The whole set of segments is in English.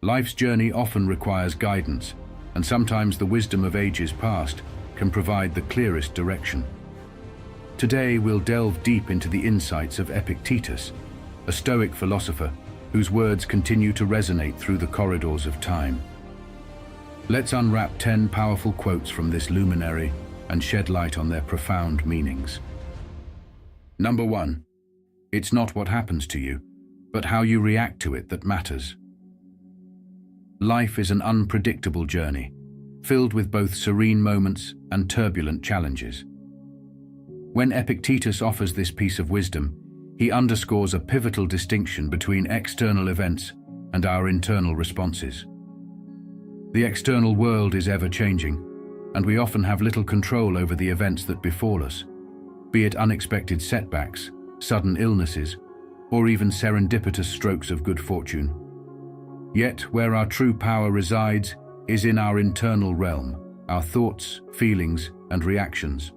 Life's journey often requires guidance, and sometimes the wisdom of ages past can provide the clearest direction. Today we'll delve deep into the insights of Epictetus, a Stoic philosopher whose words continue to resonate through the corridors of time. Let's unwrap 10 powerful quotes from this luminary and shed light on their profound meanings. Number 1. It's not what happens to you, but how you react to it that matters. Life is an unpredictable journey, filled with both serene moments and turbulent challenges. When Epictetus offers this piece of wisdom, he underscores a pivotal distinction between external events and our internal responses. The external world is ever-changing, and we often have little control over the events that befall us, be it unexpected setbacks, sudden illnesses, or even serendipitous strokes of good fortune. Yet, where our true power resides is in our internal realm, our thoughts, feelings, and reactions.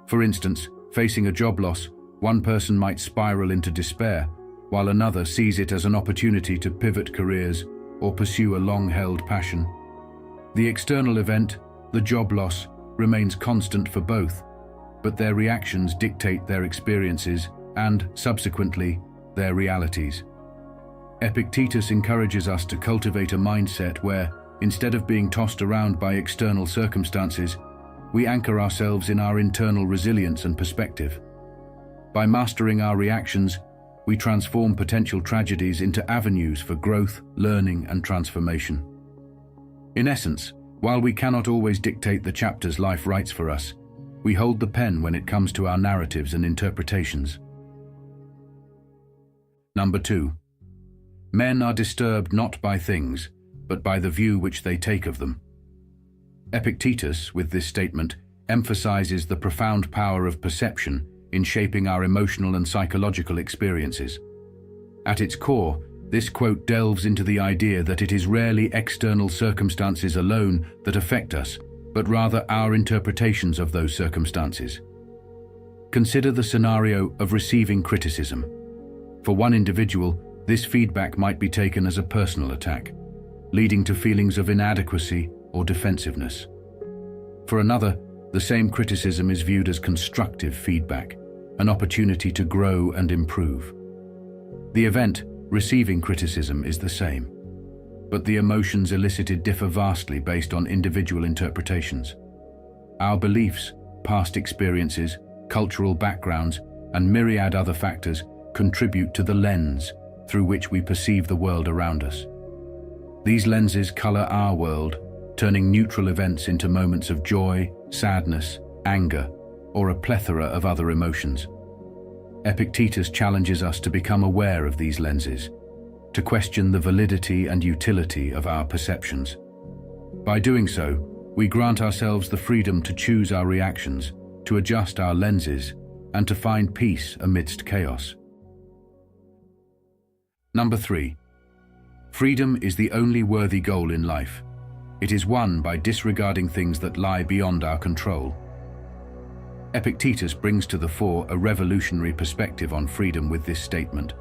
For instance, facing a job loss, one person might spiral into despair, while another sees it as an opportunity to pivot careers or pursue a long-held passion. The external event, the job loss, remains constant for both, but their reactions dictate their experiences and, subsequently, their realities. Epictetus encourages us to cultivate a mindset where, instead of being tossed around by external circumstances, we anchor ourselves in our internal resilience and perspective. By mastering our reactions, we transform potential tragedies into avenues for growth, learning, and transformation. In essence, while we cannot always dictate the chapters life writes for us, we hold the pen when it comes to our narratives and interpretations. Number 2. Men are disturbed not by things, but by the view which they take of them. Epictetus, with this statement, emphasizes the profound power of perception in shaping our emotional and psychological experiences. At its core, this quote delves into the idea that it is rarely external circumstances alone that affect us, but rather our interpretations of those circumstances. Consider the scenario of receiving criticism. For one individual, this feedback might be taken as a personal attack, leading to feelings of inadequacy or defensiveness. For another, the same criticism is viewed as constructive feedback, an opportunity to grow and improve. The event, receiving criticism, is the same, but the emotions elicited differ vastly based on individual interpretations. Our beliefs, past experiences, cultural backgrounds, and myriad other factors contribute to the lens through which we perceive the world around us. These lenses color our world, turning neutral events into moments of joy, sadness, anger, or a plethora of other emotions. Epictetus challenges us to become aware of these lenses, to question the validity and utility of our perceptions. By doing so, we grant ourselves the freedom to choose our reactions, to adjust our lenses, and to find peace amidst chaos. Number 3. Freedom is the only worthy goal in life. It is won by disregarding things that lie beyond our control. Epictetus brings to the fore a revolutionary perspective on freedom with this statement.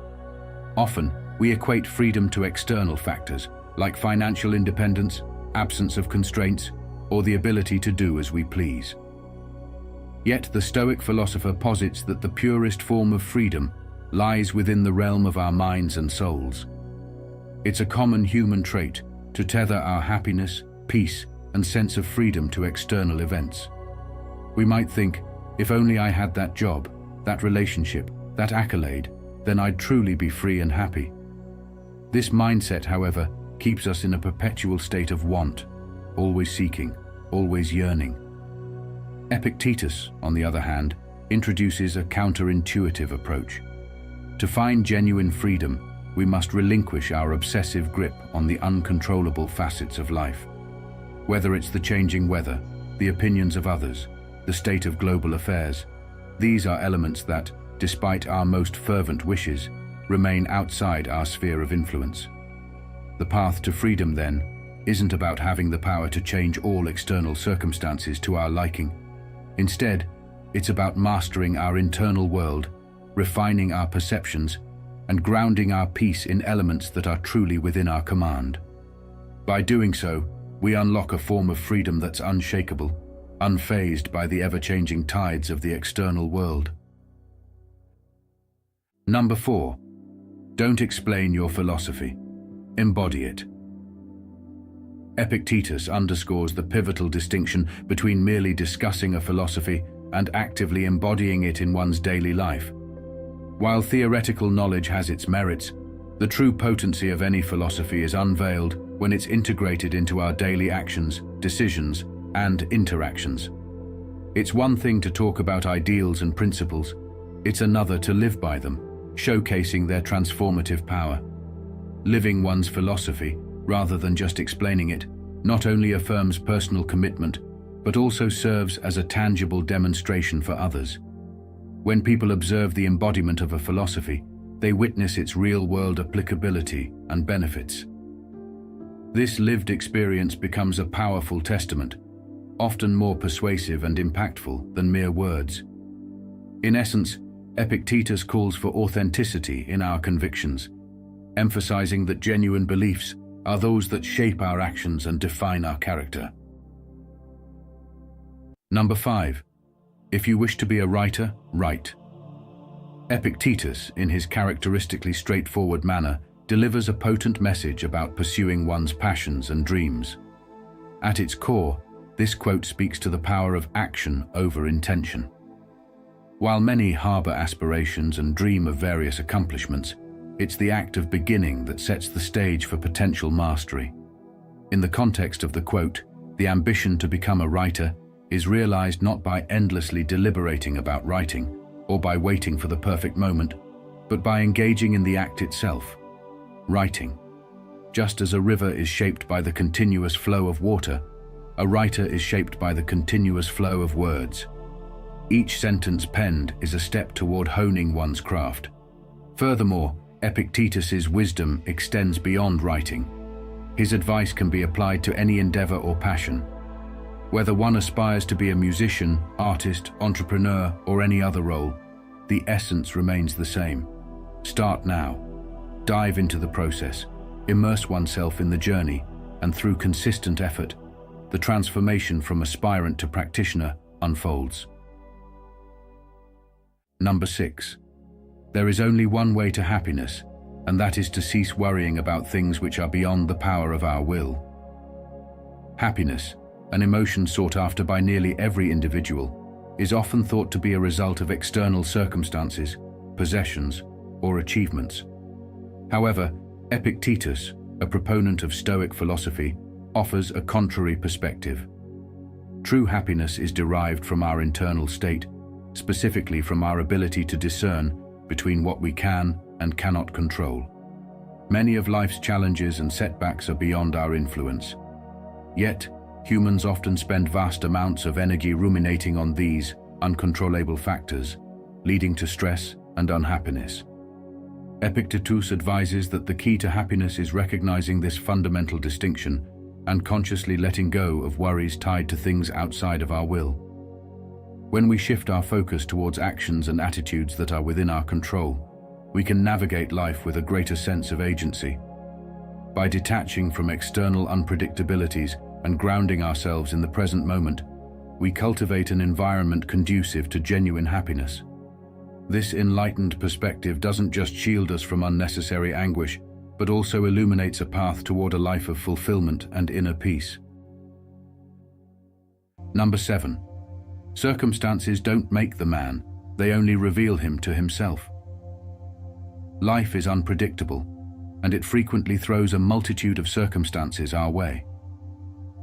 Often, we equate freedom to external factors, like financial independence, absence of constraints, or the ability to do as we please. Yet the Stoic philosopher posits that the purest form of freedom lies within the realm of our minds and souls. It's a common human trait to tether our happiness, peace, and sense of freedom to external events. We might think, if only I had that job, that relationship, that accolade, then I'd truly be free and happy. This mindset, however, keeps us in a perpetual state of want, always seeking, always yearning. Epictetus, on the other hand, introduces a counterintuitive approach. To find genuine freedom, we must relinquish our obsessive grip on the uncontrollable facets of life. Whether it's the changing weather, the opinions of others, the state of global affairs, these are elements that, despite our most fervent wishes, remain outside our sphere of influence. The path to freedom, then, isn't about having the power to change all external circumstances to our liking. Instead, it's about mastering our internal world, refining our perceptions, and grounding our peace in elements that are truly within our command. By doing so, we unlock a form of freedom that's unshakable, unfazed by the ever-changing tides of the external world. Number 4. Don't explain your philosophy. Embody it. Epictetus underscores the pivotal distinction between merely discussing a philosophy and actively embodying it in one's daily life. While theoretical knowledge has its merits, the true potency of any philosophy is unveiled when it's integrated into our daily actions, decisions, and interactions. It's one thing to talk about ideals and principles, it's another to live by them, showcasing their transformative power. Living one's philosophy, rather than just explaining it, not only affirms personal commitment, but also serves as a tangible demonstration for others. When people observe the embodiment of a philosophy, they witness its real-world applicability and benefits. This lived experience becomes a powerful testament, often more persuasive and impactful than mere words. In essence, Epictetus calls for authenticity in our convictions, emphasizing that genuine beliefs are those that shape our actions and define our character. Number 5. If you wish to be a writer, write. Epictetus, in his characteristically straightforward manner, delivers a potent message about pursuing one's passions and dreams. At its core, this quote speaks to the power of action over intention. While many harbor aspirations and dream of various accomplishments, it's the act of beginning that sets the stage for potential mastery. In the context of the quote, the ambition to become a writer is realized not by endlessly deliberating about writing or by waiting for the perfect moment, but by engaging in the act itself, writing. Just as a river is shaped by the continuous flow of water, a writer is shaped by the continuous flow of words. Each sentence penned is a step toward honing one's craft. Furthermore, Epictetus's wisdom extends beyond writing. His advice can be applied to any endeavor or passion. Whether one aspires to be a musician, artist, entrepreneur, or any other role, the essence remains the same. Start now. Dive into the process. Immerse oneself in the journey, and through consistent effort, the transformation from aspirant to practitioner unfolds. Number 6. There is only one way to happiness, and that is to cease worrying about things which are beyond the power of our will. Happiness, an emotion sought after by nearly every individual, is often thought to be a result of external circumstances, possessions, or achievements. However, Epictetus, a proponent of Stoic philosophy, offers a contrary perspective. True happiness is derived from our internal state, specifically from our ability to discern between what we can and cannot control. Many of life's challenges and setbacks are beyond our influence. Yet, humans often spend vast amounts of energy ruminating on these uncontrollable factors, leading to stress and unhappiness. Epictetus advises that the key to happiness is recognizing this fundamental distinction and consciously letting go of worries tied to things outside of our will. When we shift our focus towards actions and attitudes that are within our control, we can navigate life with a greater sense of agency. By detaching from external unpredictabilities and grounding ourselves in the present moment, we cultivate an environment conducive to genuine happiness. This enlightened perspective doesn't just shield us from unnecessary anguish, but also illuminates a path toward a life of fulfillment and inner peace. Number 7. Circumstances don't make the man, they only reveal him to himself. Life is unpredictable, and it frequently throws a multitude of circumstances our way.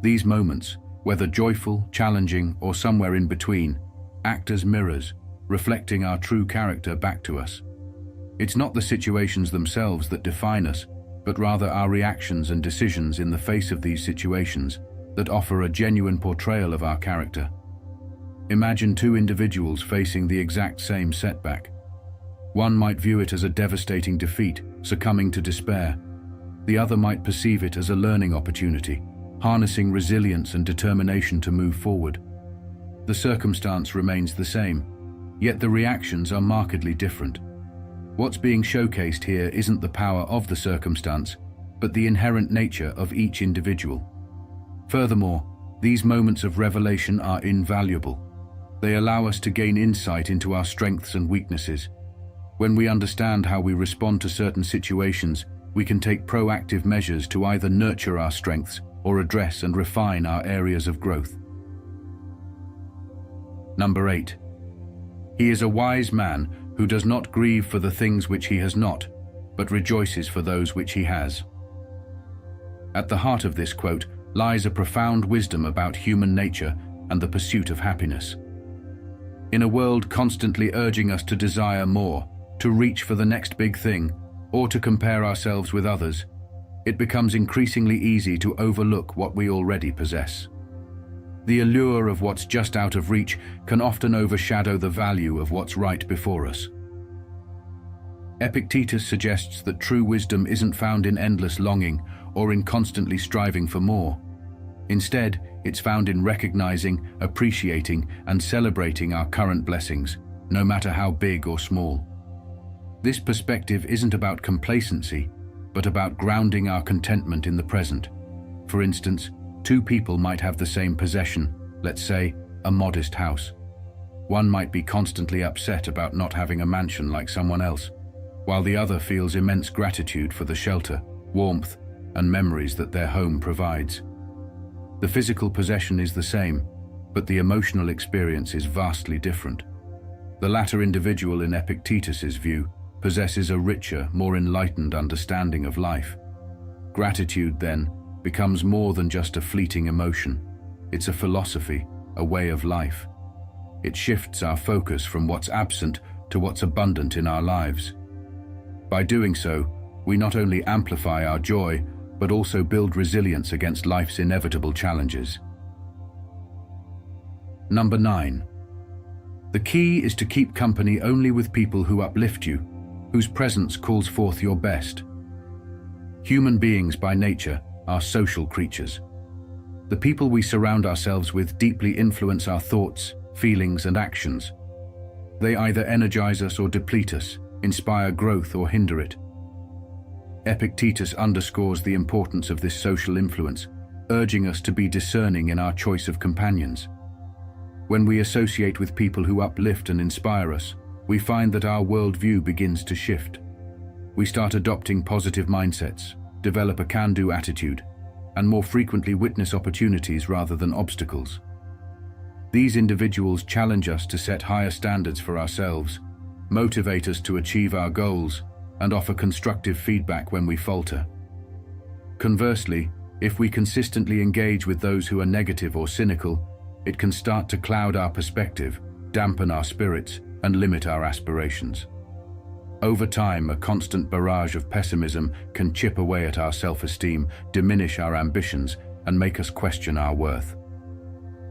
These moments, whether joyful, challenging, or somewhere in between, act as mirrors, reflecting our true character back to us. It's not the situations themselves that define us, but rather our reactions and decisions in the face of these situations that offer a genuine portrayal of our character. Imagine two individuals facing the exact same setback. One might view it as a devastating defeat, succumbing to despair. The other might perceive it as a learning opportunity, harnessing resilience and determination to move forward. The circumstance remains the same, yet the reactions are markedly different. What's being showcased here isn't the power of the circumstance, but the inherent nature of each individual. Furthermore, these moments of revelation are invaluable. They allow us to gain insight into our strengths and weaknesses. When we understand how we respond to certain situations, we can take proactive measures to either nurture our strengths or address and refine our areas of growth. Number 8. He is a wise man who does not grieve for the things which he has not, but rejoices for those which he has. At the heart of this quote lies a profound wisdom about human nature and the pursuit of happiness. In a world constantly urging us to desire more, to reach for the next big thing, or to compare ourselves with others, it becomes increasingly easy to overlook what we already possess. The allure of what's just out of reach can often overshadow the value of what's right before us. Epictetus suggests that true wisdom isn't found in endless longing or in constantly striving for more. Instead, it's found in recognizing, appreciating, and celebrating our current blessings, no matter how big or small. This perspective isn't about complacency, but about grounding our contentment in the present. For instance, two people might have the same possession, let's say, a modest house. One might be constantly upset about not having a mansion like someone else, while the other feels immense gratitude for the shelter, warmth, and memories that their home provides. The physical possession is the same, but the emotional experience is vastly different. The latter individual, in Epictetus's view, possesses a richer, more enlightened understanding of life. Gratitude, then, becomes more than just a fleeting emotion. It's a philosophy, a way of life. It shifts our focus from what's absent to what's abundant in our lives. By doing so, we not only amplify our joy, but also build resilience against life's inevitable challenges. Number 9. The key is to keep company only with people who uplift you, whose presence calls forth your best. Human beings by nature are social creatures. The people we surround ourselves with deeply influence our thoughts, feelings, and actions. They either energize us or deplete us, inspire growth or hinder it. Epictetus underscores the importance of this social influence, urging us to be discerning in our choice of companions. When we associate with people who uplift and inspire us, we find that our worldview begins to shift. We start adopting positive mindsets, develop a can-do attitude, and more frequently witness opportunities rather than obstacles. These individuals challenge us to set higher standards for ourselves, motivate us to achieve our goals, and offer constructive feedback when we falter. Conversely, if we consistently engage with those who are negative or cynical, it can start to cloud our perspective, dampen our spirits, and limit our aspirations. Over time, a constant barrage of pessimism can chip away at our self-esteem, diminish our ambitions, and make us question our worth.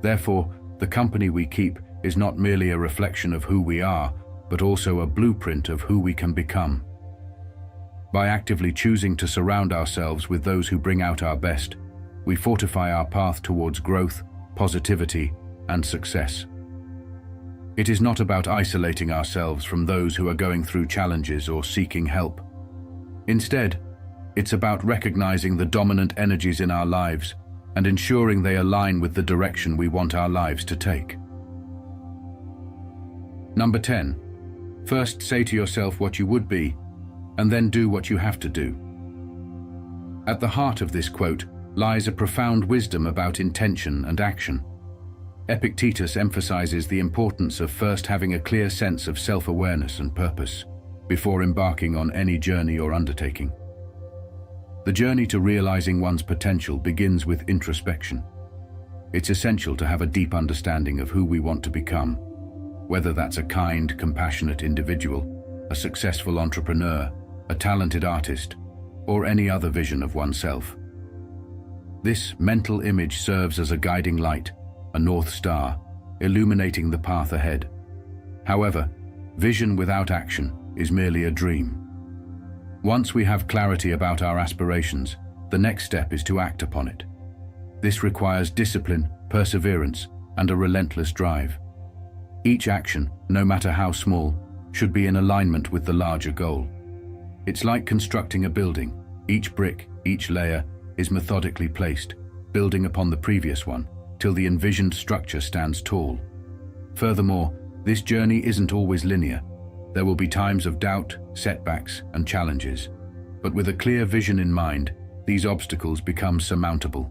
Therefore, the company we keep is not merely a reflection of who we are, but also a blueprint of who we can become. By actively choosing to surround ourselves with those who bring out our best, we fortify our path towards growth, positivity, and success. It is not about isolating ourselves from those who are going through challenges or seeking help. Instead, it's about recognizing the dominant energies in our lives and ensuring they align with the direction we want our lives to take. Number 10. First say to yourself what you would be, and then do what you have to do. At the heart of this quote lies a profound wisdom about intention and action. Epictetus emphasizes the importance of first having a clear sense of self-awareness and purpose before embarking on any journey or undertaking. The journey to realizing one's potential begins with introspection. It's essential to have a deep understanding of who we want to become, whether that's a kind, compassionate individual, a successful entrepreneur, a talented artist, or any other vision of oneself. This mental image serves as a guiding light, a North Star, illuminating the path ahead. However, vision without action is merely a dream. Once we have clarity about our aspirations, the next step is to act upon it. This requires discipline, perseverance, and a relentless drive. Each action, no matter how small, should be in alignment with the larger goal. It's like constructing a building. Each brick, each layer, is methodically placed, building upon the previous one, till the envisioned structure stands tall. Furthermore, this journey isn't always linear. There will be times of doubt, setbacks, and challenges. But with a clear vision in mind, these obstacles become surmountable.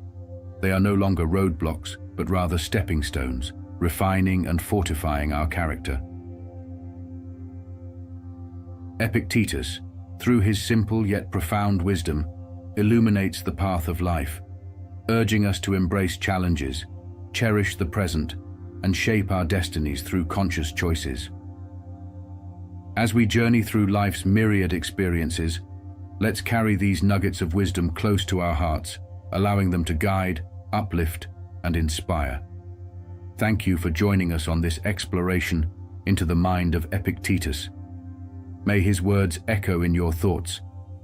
They are no longer roadblocks, but rather stepping stones, refining and fortifying our character. Epictetus, through his simple yet profound wisdom, illuminates the path of life, urging us to embrace challenges, cherish the present, and shape our destinies through conscious choices. As we journey through life's myriad experiences, let's carry these nuggets of wisdom close to our hearts, allowing them to guide, uplift, and inspire. Thank you for joining us on this exploration into the mind of Epictetus. May his words echo in your thoughts,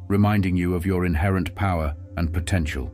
reminding you of your inherent power and potential.